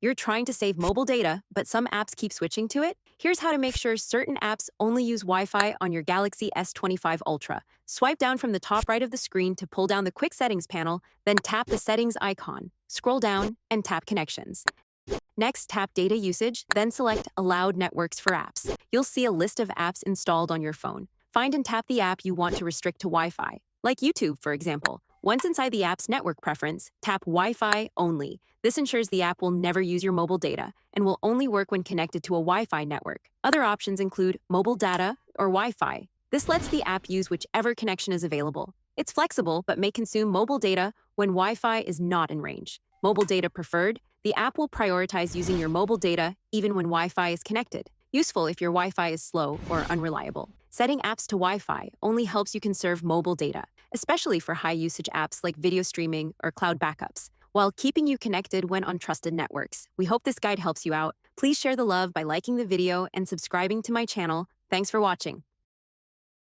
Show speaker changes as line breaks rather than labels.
You're trying to save mobile data, but some apps keep switching to it? Here's how to make sure certain apps only use Wi-Fi on your Galaxy S25 Ultra. Swipe down from the top right of the screen to pull down the quick settings panel, then tap the settings icon. Scroll down and tap connections. Next, tap data usage, then select allowed networks for apps. You'll see a list of apps installed on your phone. Find and tap the app you want to restrict to Wi-Fi, like YouTube, for example. Once inside the app's network preference, tap Wi-Fi only. This ensures the app will never use your mobile data and will only work when connected to a Wi-Fi network. Other options include mobile data or Wi-Fi. This lets the app use whichever connection is available. It's flexible but may consume mobile data when Wi-Fi is not in range. Mobile data preferred, the app will prioritize using your mobile data even when Wi-Fi is connected. Useful if your Wi-Fi is slow or unreliable. Setting apps to Wi-Fi only helps you conserve mobile data, especially for high-usage apps like video streaming or cloud backups, while keeping you connected when on trusted networks. We hope this guide helps you out. Please share the love by liking the video and subscribing to my channel. Thanks for watching.